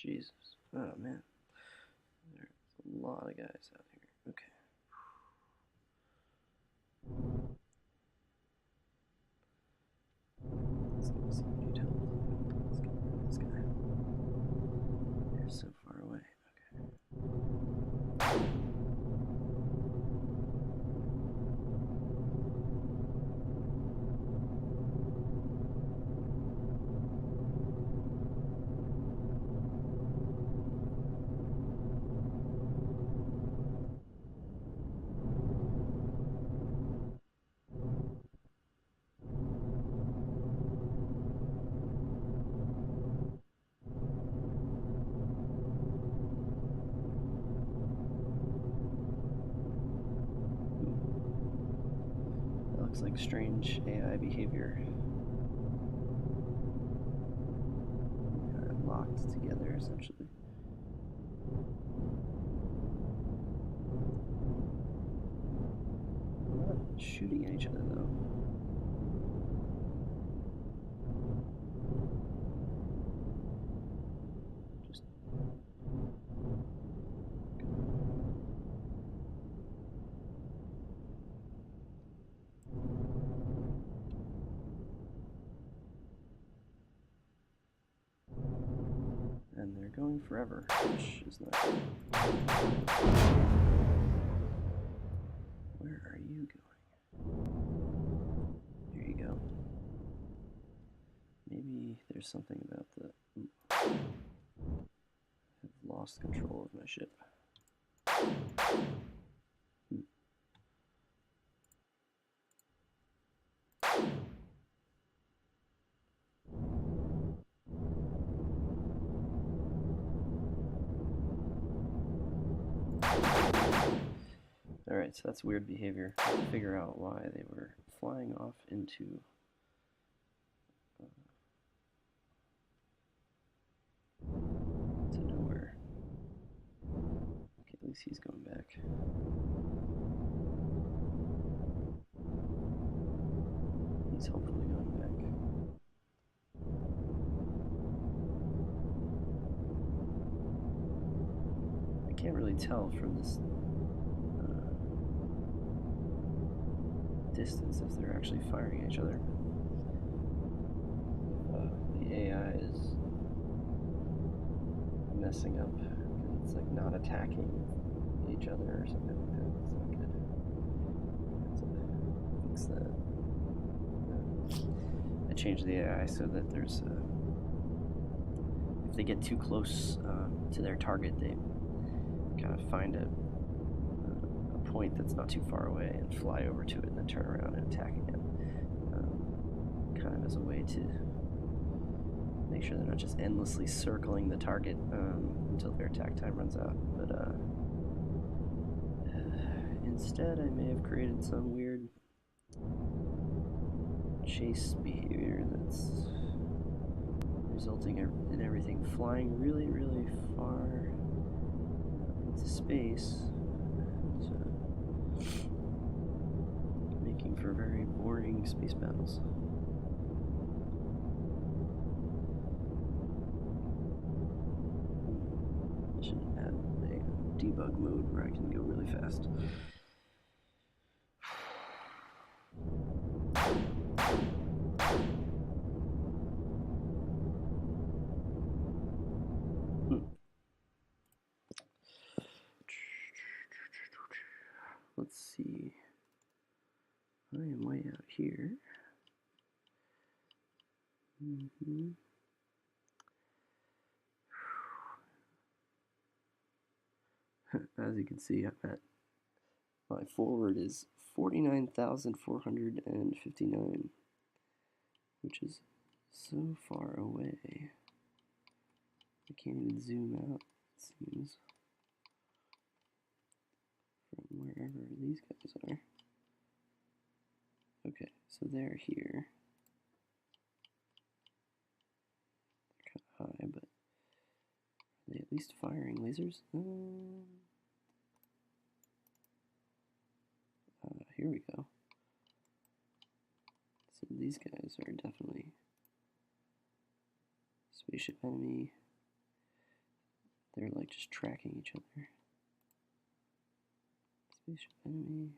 Jesus. Oh man. There's a lot of guys out here. Okay. Let's go see what you told. Let's get rid of this guy. They're so far away. Okay. Looks like strange AI behavior. They are locked together essentially. They're not shooting at each other though. Just and they're going forever, which is not good. Where are you going? Here you go. Maybe there's something about the... I've lost control of my ship. Alright, so that's weird behavior. I have to figure out why they were flying off into nowhere. Okay, at least he's going back. He's hopefully going back. I can't really tell from this distance if they're actually firing at each other. If the AI is messing up because it's like not attacking each other or something like that, that's not good. I have to fix that. I changed the AI so that there's if they get too close to their target, they kind of find a point that's not too far away and fly over to it and then turn around and attack again. Kind of as a way to make sure they're not just endlessly circling the target until their attack time runs out. But instead, I may have created some weird chase behavior that's resulting in everything flying really, really far into space and making for very boring space battles. I should add a debug mode where I can go really fast. Let's see. I am way out here. As you can see, I'm at my forward is 49,459, which is so far away. I can't even zoom out, it seems, from wherever these guys are. Okay, so they're here. They're kind of high, but are they at least firing lasers? Here we go. So these guys are definitely spaceship enemy, they're like just tracking each other. Spaceship enemy.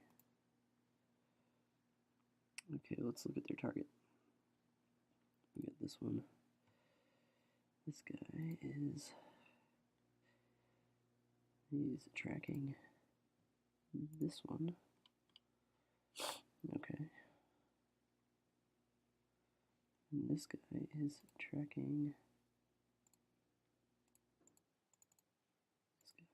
Okay, let's look at their target. We got this one. This guy is, he's tracking this one. Okay. And this guy is tracking this guy.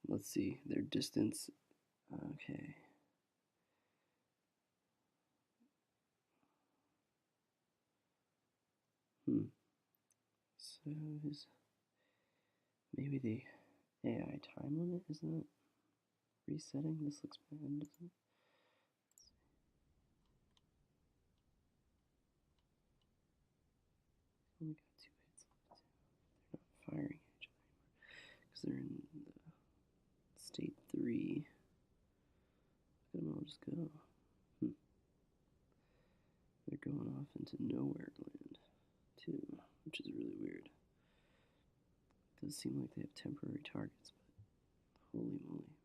Let's see, their distance. Okay. So is maybe the AI time limit isn't resetting? This looks bad, doesn't it? Only got 2 hits left. They're not firing at each other anymore because they're in the state 3. Let them all just go. They're going off into nowhere land too, which is really weird. It does seem like they have temporary targets, but holy moly.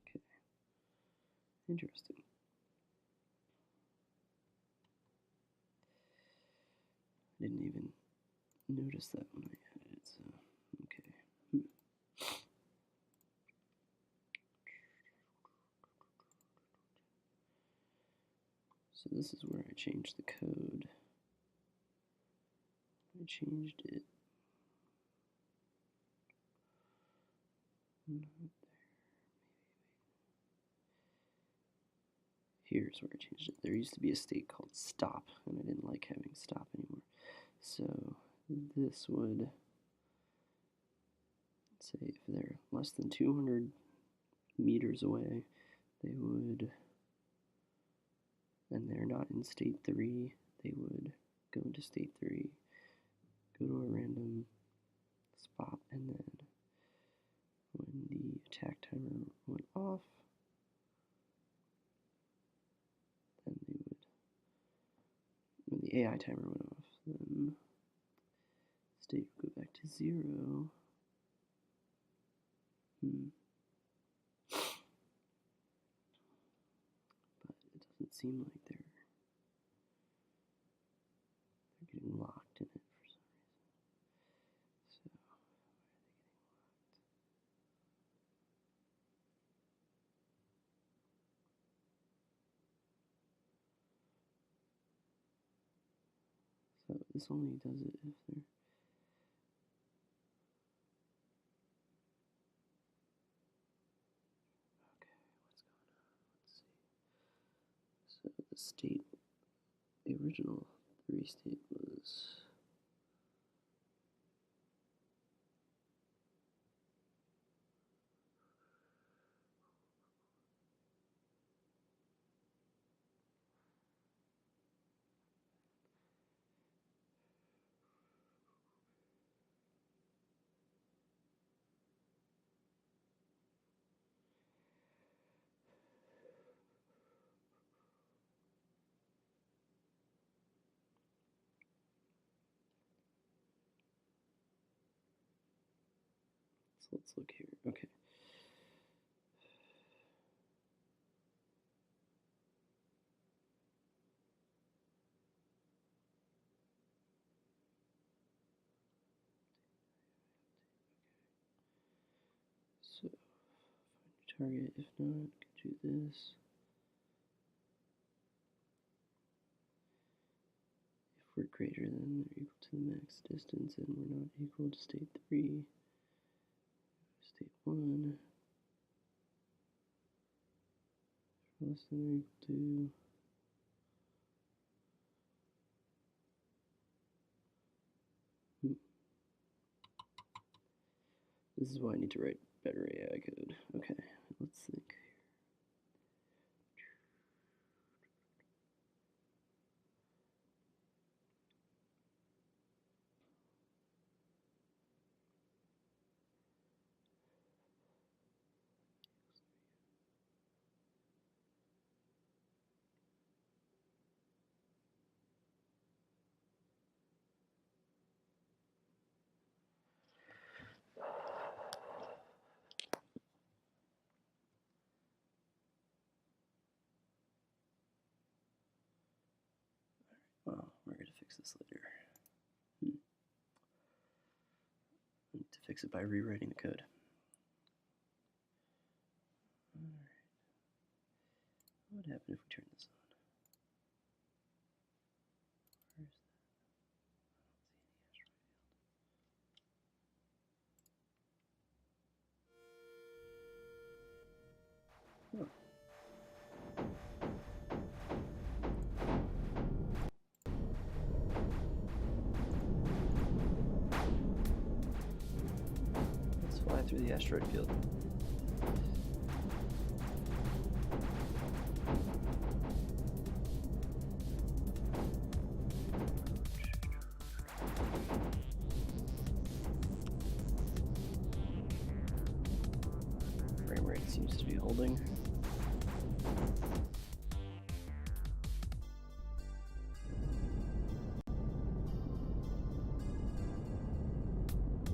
Okay. Interesting. I didn't even notice that when I added it, so okay. So this is where I changed the code. I changed it. Not there. Here's where I changed it. There used to be a state called stop, and I didn't like having stop anymore. So this would say if they're less than 200 meters away, they would, and they're not in state 3, they would go into state 3, go to a random spot, and then when the attack timer went off, then they would, when the AI timer went off, then state would go back to 0. But it doesn't seem like they're getting locked in it for some reason. So why are they getting locked? So this only does it if they're. Okay, what's going on? Let's see. So the state, the original 3 state was. So let's look here. Okay. So find your target. If not, do this. If we're greater than or equal to the max distance and we're not equal to state 3, state 1, less than or equal to. This is why I need to write better AI code. Okay, let's think. this later. I need to fix it by rewriting the code. Alright. What would happen if we turn this on? Where's that? I don't see any asteroid field. Oh. Let's fly through the asteroid field. Frame rate seems to be holding.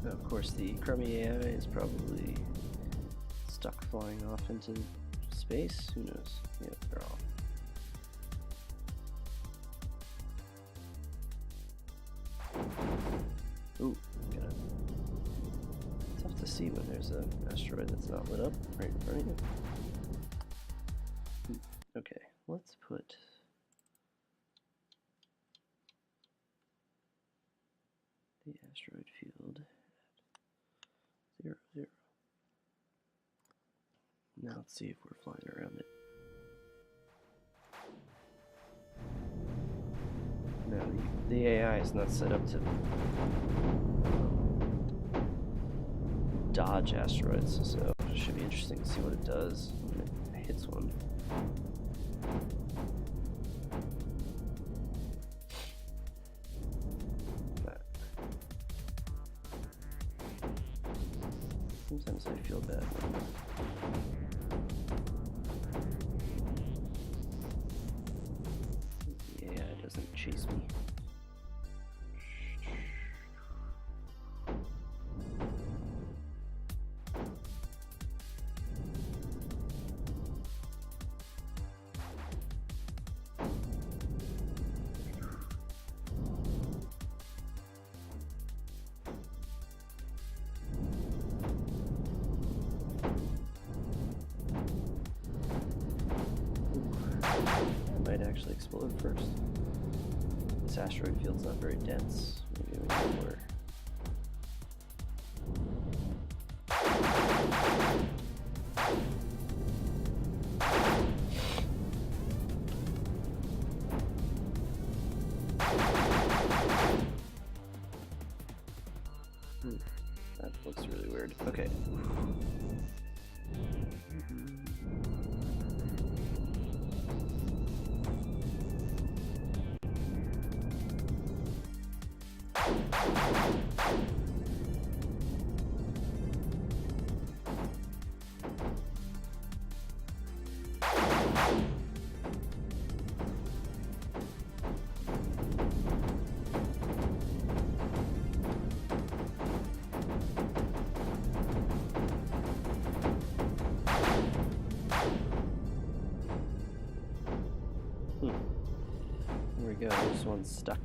Of course, the crummy AI is probably stuck flying off into space. Who knows? Yep, they're off. Ooh, got it. Tough to see when there's an asteroid that's not lit up right in front of you. Okay, let's put the asteroid field at 0, 0. Now let's see if we're flying around it. No, the AI is not set up to dodge asteroids, so it should be interesting to see what it does when it hits one. But sometimes I feel bad when the AI doesn't chase me. Might actually explode first. This asteroid field's not very dense. Maybe we need more. That looks really weird. Okay. Here we go, this one's stuck.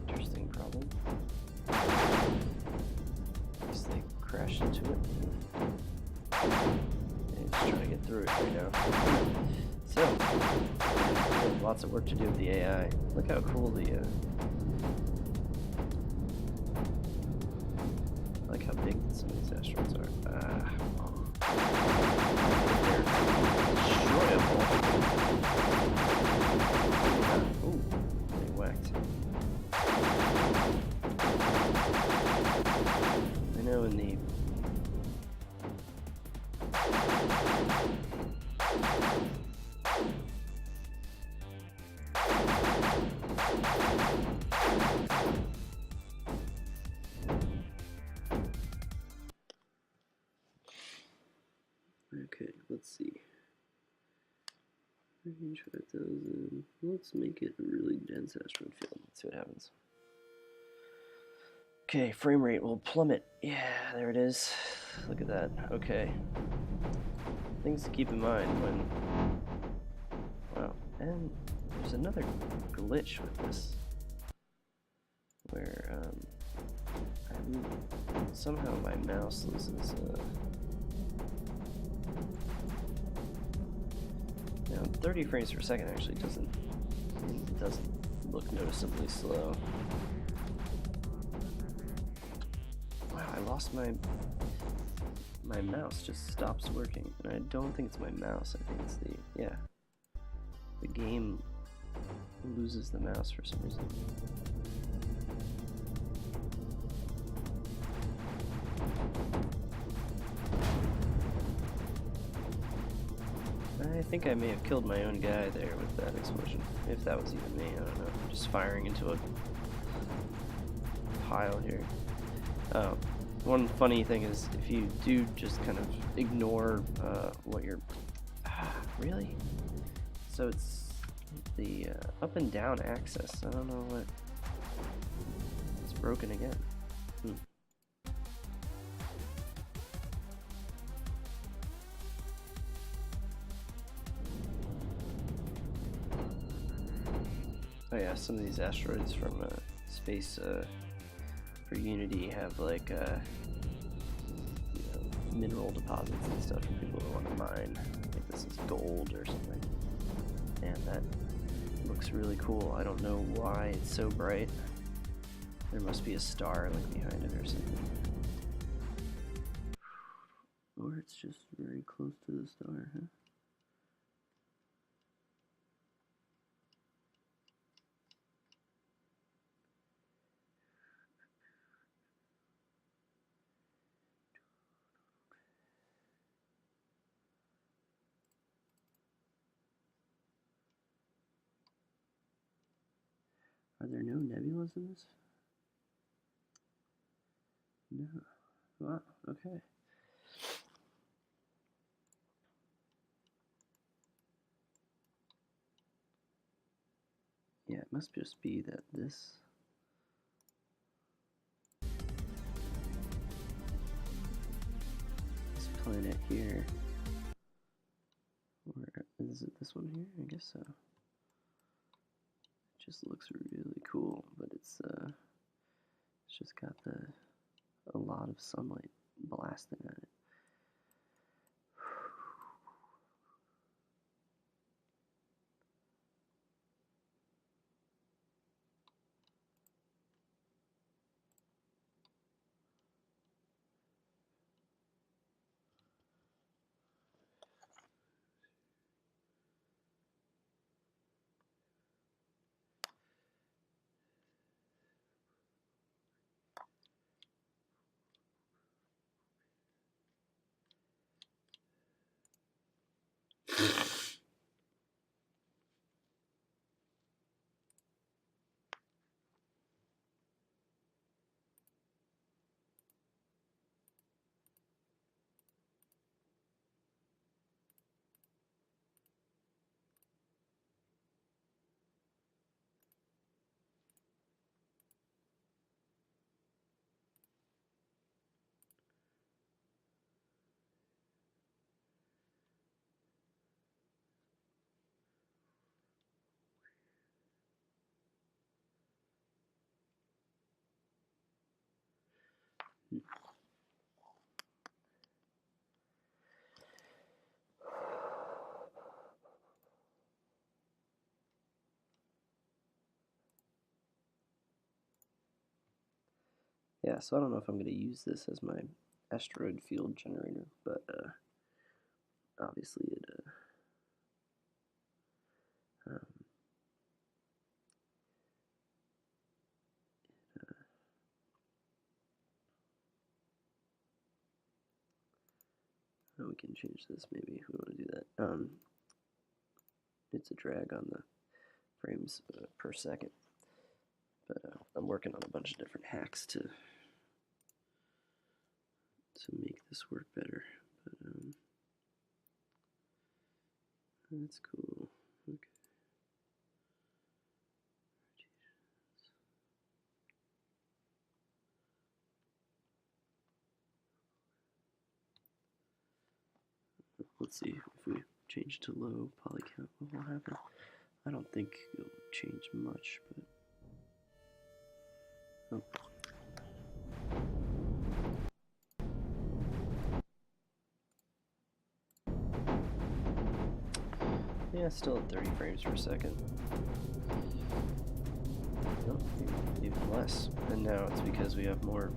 Interesting problem. I guess they crashed into it. And just trying to get through it right now. So, lots of work to do with the AI. Look how cool the I like how big some of these asteroids are. They're destroyable. Ooh, they whacked. I know in the okay, let's see. Range 5,000. Let's make it a really dense asteroid field. Let's see what happens. Okay, frame rate will plummet. Yeah, there it is. Look at that. Okay. Things to keep in mind when And there's another glitch with this, where somehow my mouse loses. Now 30 frames per second actually doesn't look noticeably slow. Wow, I lost my mouse. Just stops working, and I don't think it's my mouse. I think it's the game loses the mouse for some reason. I think I may have killed my own guy there with that explosion. If that was even me, I don't know. Just firing into a pile here. One funny thing is, if you do just kind of ignore what you're... really? So it's the up and down axis. I don't know what... It's broken again. Oh yeah, some of these asteroids from space for Unity have like you know, mineral deposits and stuff for people who want to mine. I think this is gold or something. And that looks really cool. I don't know why it's so bright. There must be a star like behind it or something. Or it's just very close to the star, huh? Are there no nebulas in this? No. Wow, okay. Yeah, it must just be that this planet here, or is it this one here? I guess so. It just looks really cool, but it's just got a lot of sunlight blasting at it. Yeah, so I don't know if I'm going to use this as my asteroid field generator, but obviously it we can change this maybe if we want to do that. It's a drag on the frames per second, but I'm working on a bunch of different hacks to make this work better. But that's cool. Okay. Let's see if we change to low poly count, what will happen. I don't think it'll change much, but oh. Yeah, still at 30 frames per second. Nope, even less. And now it's because we have more.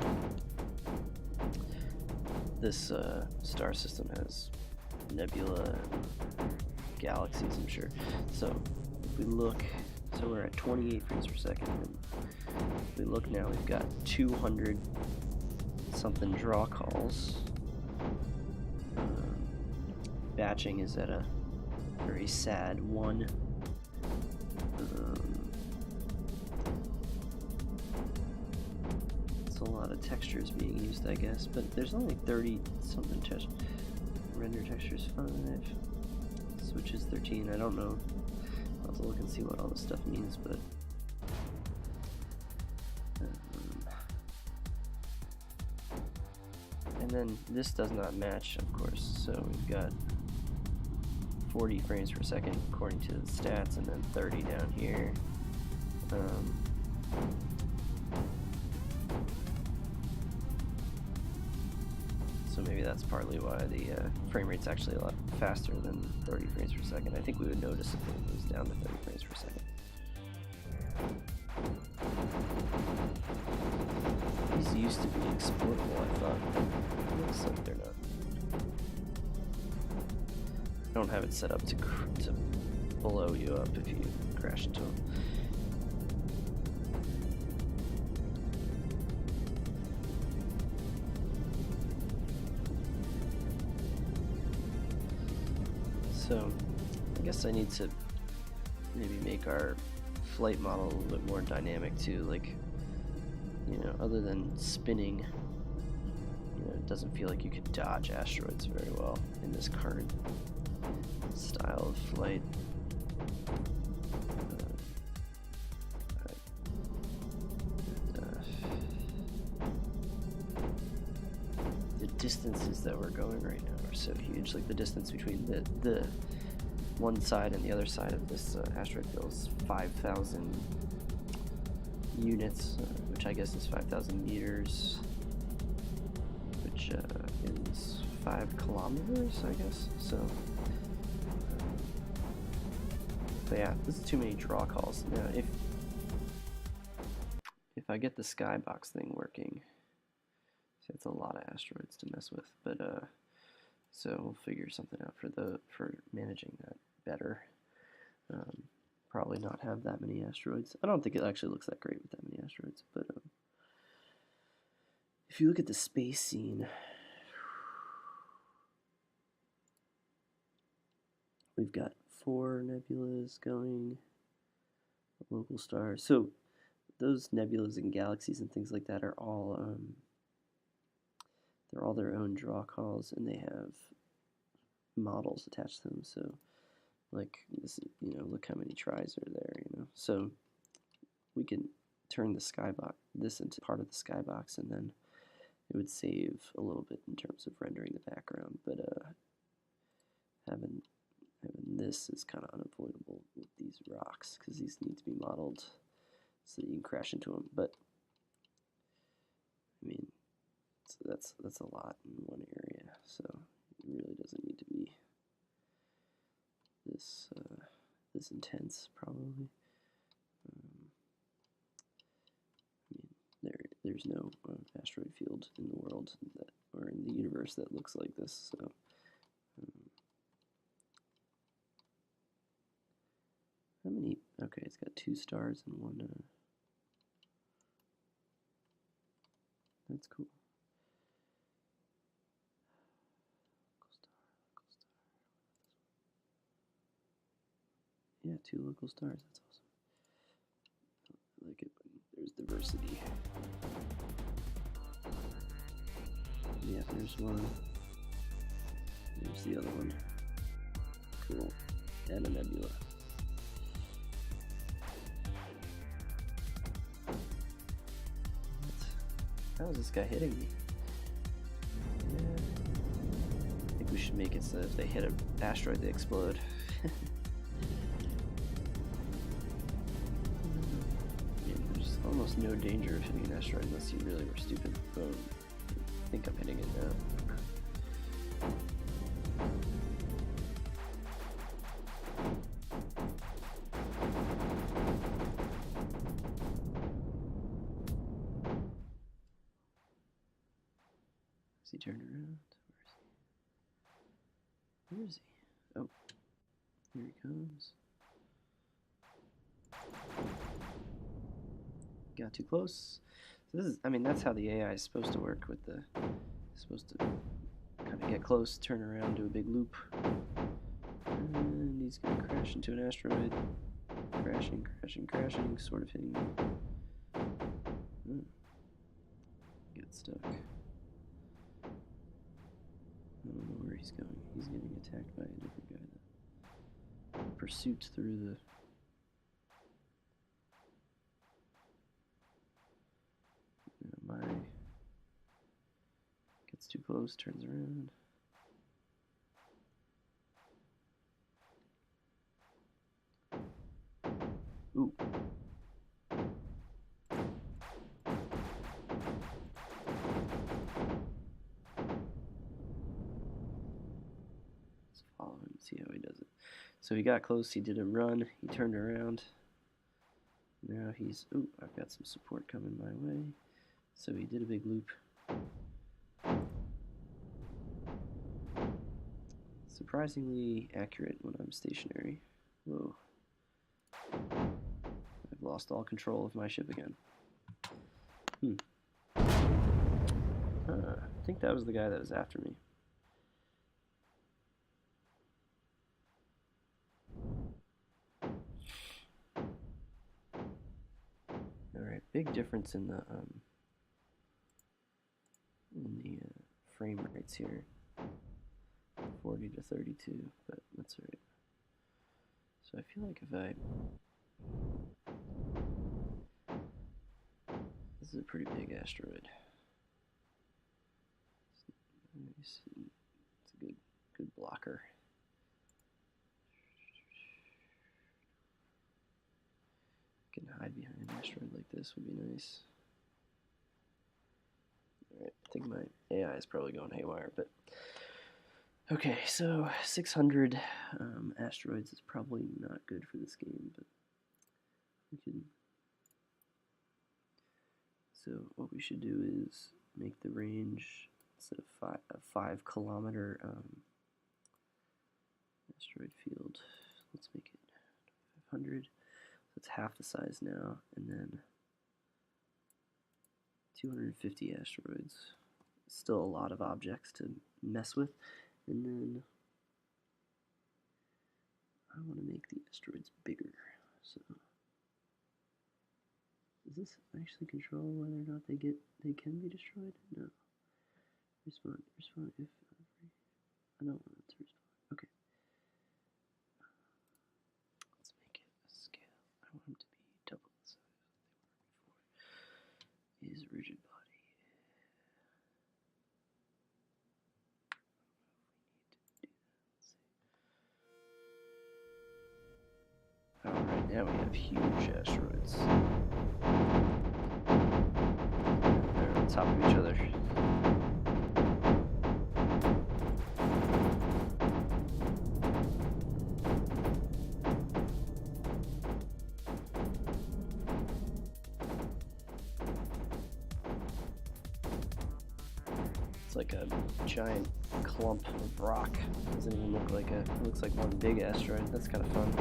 This star system has nebula and galaxies, I'm sure. So if we look, so we're at 28 frames per second. And if we look now, we've got 200 something draw calls. Batching is at a very sad 1. It's a lot of textures being used, I guess, but there's only 30 something render textures 5, switches 13. I don't know. I'll have to look and see what all this stuff means, but and then this does not match, of course, so we've got 40 frames per second according to the stats, and then 30 down here. So maybe that's partly why the frame rate's actually a lot faster than 30 frames per second. I think we would notice if it moves down to 30 frames per second. These used to be exportable, I thought. It looks like they're not. I don't have it set up to blow you up if you crash into them. So, I guess I need to maybe make our flight model a little bit more dynamic too, like, you know, other than spinning, you know, it doesn't feel like you could dodge asteroids very well in this current style of flight. The distances that we're going right now are so huge. Like the distance between the one side and the other side of this asteroid field is 5,000 units, which I guess is 5,000 meters, which is 5 kilometers, I guess. So, but yeah, this is too many draw calls. Now, if I get the skybox thing working, so it's a lot of asteroids to mess with, but so we'll figure something out for managing that better. Probably not have that many asteroids. I don't think it actually looks that great with that many asteroids, but if you look at the space scene, we've got 4 nebulas going, local stars. So those nebulas and galaxies and things like that are all they're all their own draw calls, and they have models attached to them. So like this, you know, look how many tries are there, you know. So we can turn the skybox, this into part of the skybox, and then it would save a little bit in terms of rendering the background. But having this is kind of unavoidable with these rocks, because these need to be modeled so that you can crash into them. But I mean, so that's a lot in one area, so it really doesn't need to be this this intense, probably. I mean, there's no asteroid field in the world that, or in the universe, that looks like this. So how many? Okay, it's got 2 stars and 1. That's cool. Yeah, 2 local stars. That's awesome. I like it when there's diversity. Yeah, there's one. There's the other one. Cool. And a nebula. How is this guy hitting me? Yeah. I think we should make it so that if they hit an asteroid, they explode. almost no danger of hitting an asteroid unless you really were stupid. Boom. I think I'm hitting it now. Is he turned around? Where is he? Oh, here he comes. Got too close. So this is, I mean, that's how the AI is supposed to work with the, supposed to kind of get close, turn around, do a big loop. And he's going to crash into an asteroid. Crashing, crashing, crashing, sort of hitting me. Get stuck. I don't know where he's going. He's getting attacked by a different guy. That pursuit through the... Gets too close, turns around. Ooh. Let's follow him and see how he does it. So he got close, he did a run, he turned around. Now he's, ooh, I've got some support coming my way. So he did a big loop. Surprisingly accurate when I'm stationary. Whoa. I've lost all control of my ship again. I think that was the guy that was after me. Alright, big difference in the frame rates here. 40 to 32, but that's alright. So I feel like if I... This is a pretty big asteroid. It's a good blocker. Can hide behind an asteroid like this would be nice. Alright, I think my AI is probably going haywire, but... Okay, so 600 asteroids is probably not good for this game, but we can... So what we should do is make the range, instead of a 5 kilometer asteroid field, let's make it 500. That's half the size now, and then 250 asteroids. Still a lot of objects to mess with. And then I want to make the asteroids bigger. So does this actually control whether or not they can be destroyed? No. Respond if I don't want it to respond. Okay. Let's make it a scale. I want them to be double the size they were before. Is rigid body. Alright, now we have huge asteroids. They're on top of each other. It's like a giant clump of rock. Doesn't even look like it looks like one big asteroid. That's kind of fun.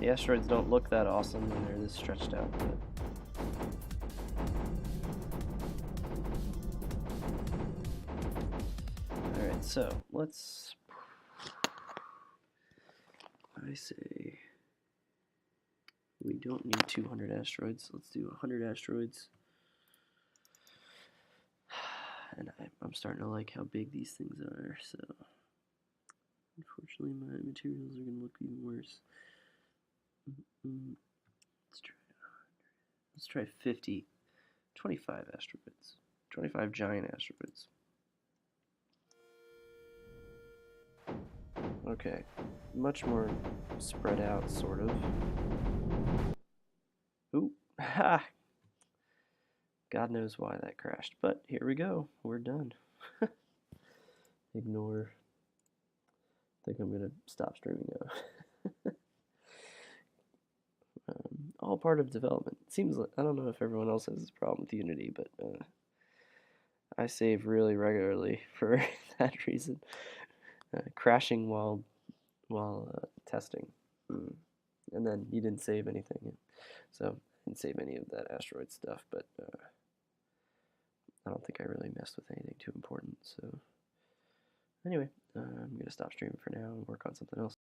The asteroids don't look that awesome when they're this stretched out, but alright, so let's, I say we don't need 200 asteroids. Let's do 100 asteroids. And I'm starting to like how big these things are, so unfortunately my materials are going to look even worse. Let's try 50, 25 asteroids, 25 giant asteroids. Okay, much more spread out, sort of. Ooh, ha! God knows why that crashed, but here we go. We're done. Ignore. I think I'm gonna stop streaming now. All part of development. Seems like, I don't know if everyone else has this problem with Unity, but I save really regularly for that reason. Crashing while testing. And then you didn't save anything. So I didn't save any of that asteroid stuff, but I don't think I really messed with anything too important. So anyway, I'm going to stop streaming for now and work on something else.